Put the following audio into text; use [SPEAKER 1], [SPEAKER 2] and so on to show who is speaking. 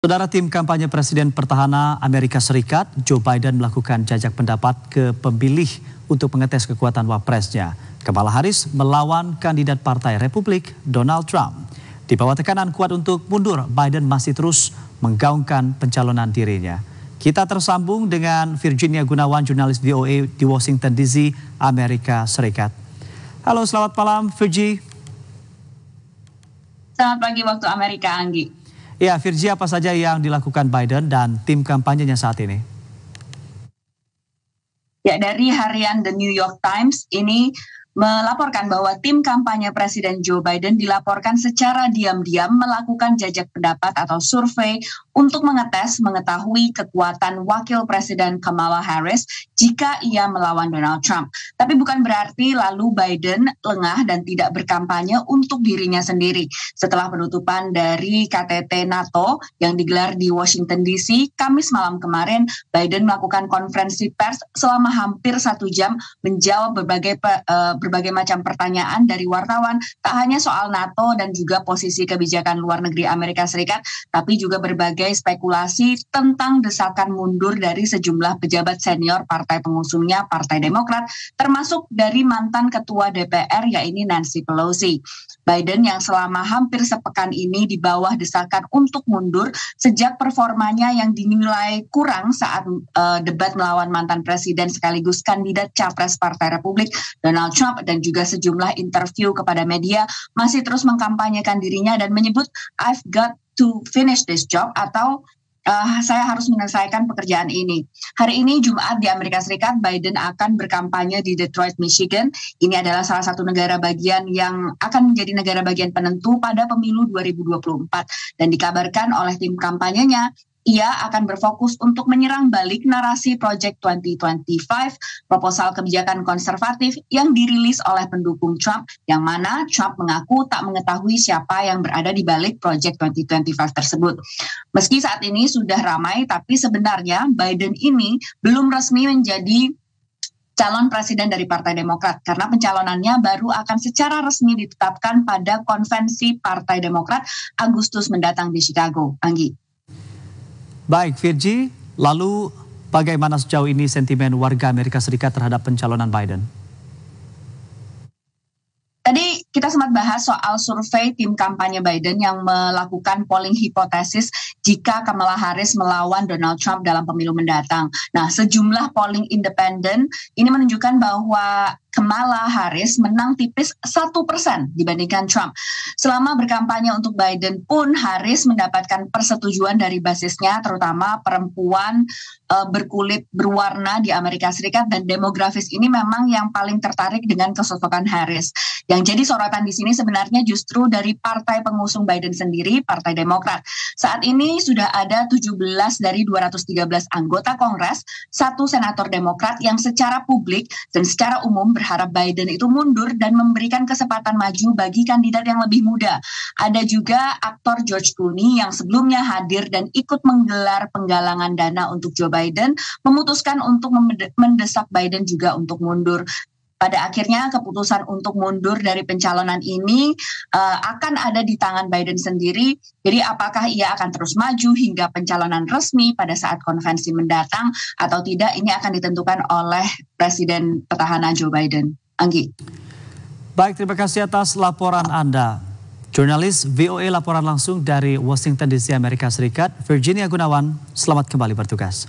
[SPEAKER 1] Saudara, tim kampanye Presiden Petahana Amerika Serikat, Joe Biden melakukan jajak pendapat ke pemilih untuk mengetes kekuatan wapresnya. Kamala Harris melawan kandidat Partai Republik, Donald Trump. Di bawah tekanan kuat untuk mundur, Biden masih terus menggaungkan pencalonan dirinya. Kita tersambung dengan Virginia Gunawan, jurnalis VOA di Washington DC, Amerika Serikat. Halo, selamat malam, Virgi.
[SPEAKER 2] Selamat pagi waktu Amerika, Anggi.
[SPEAKER 1] Ya, Virgi, apa saja yang dilakukan Biden dan tim kampanyenya saat ini?
[SPEAKER 2] Ya, dari harian The New York Times ini melaporkan bahwa tim kampanye Presiden Joe Biden dilaporkan secara diam-diam melakukan jajak pendapat atau survei untuk mengetahui kekuatan Wakil Presiden Kamala Harris jika ia melawan Donald Trump. Tapi bukan berarti lalu Biden lengah dan tidak berkampanye untuk dirinya sendiri. Setelah penutupan dari KTT NATO yang digelar di Washington DC, Kamis malam kemarin, Biden melakukan konferensi pers selama hampir 1 jam menjawab berbagai macam pertanyaan dari wartawan, tak hanya soal NATO dan juga posisi kebijakan luar negeri Amerika Serikat, tapi juga berbagai spekulasi tentang desakan mundur dari sejumlah pejabat senior partai pengusungnya, Partai Demokrat, termasuk dari mantan ketua DPR yaitu Nancy Pelosi. Biden yang selama hampir sepekan ini di bawah desakan untuk mundur sejak performanya yang dinilai kurang saat debat melawan mantan presiden sekaligus kandidat capres Partai Republik Donald Trump, dan juga sejumlah interview kepada media masih terus mengkampanyekan dirinya dan menyebut I've got to finish this job atau saya harus menyelesaikan pekerjaan ini. Hari ini Jumat di Amerika Serikat, Biden akan berkampanye di Detroit, Michigan. Ini adalah salah satu negara bagian yang akan menjadi negara bagian penentu pada pemilu 2024. Dan dikabarkan oleh tim kampanyenya, ia akan berfokus untuk menyerang balik narasi Project 2025, proposal kebijakan konservatif yang dirilis oleh pendukung Trump, yang mana Trump mengaku tak mengetahui siapa yang berada di balik Project 2025 tersebut. Meski saat ini sudah ramai, tapi sebenarnya Biden ini belum resmi menjadi calon presiden dari Partai Demokrat, karena pencalonannya baru akan secara resmi ditetapkan pada konvensi Partai Demokrat Agustus mendatang di Chicago. Anggi.
[SPEAKER 1] Baik, Virgi, lalu bagaimana sejauh ini sentimen warga Amerika Serikat terhadap pencalonan Biden?
[SPEAKER 2] Tadi kita sempat bahas soal survei tim kampanye Biden yang melakukan polling hipotesis jika Kamala Harris melawan Donald Trump dalam pemilu mendatang. Nah, sejumlah polling independen ini menunjukkan bahwa Kamala Harris menang tipis 1% dibandingkan Trump. Selama berkampanye untuk Biden pun, Harris mendapatkan persetujuan dari basisnya, terutama perempuan berkulit berwarna di Amerika Serikat, dan demografis ini memang yang paling tertarik dengan kesosokan Harris. Yang jadi sorotan di sini sebenarnya justru dari partai pengusung Biden sendiri, Partai Demokrat. Saat ini sudah ada 17 dari 213 anggota Kongres, 1 senator Demokrat yang secara publik dan secara umum berharap Biden itu mundur dan memberikan kesempatan maju bagi kandidat yang lebih muda. Ada juga aktor George Clooney yang sebelumnya hadir dan ikut menggelar penggalangan dana untuk Joe Biden, memutuskan untuk mendesak Biden juga untuk mundur. Pada akhirnya keputusan untuk mundur dari pencalonan ini akan ada di tangan Biden sendiri. Jadi apakah ia akan terus maju hingga pencalonan resmi pada saat konvensi mendatang atau tidak, ini akan ditentukan oleh Presiden Petahana Joe Biden. Anggi.
[SPEAKER 1] Baik, terima kasih atas laporan Anda. Jurnalis VOA laporan langsung dari Washington DC, Amerika Serikat, Virginia Gunawan. Selamat kembali bertugas.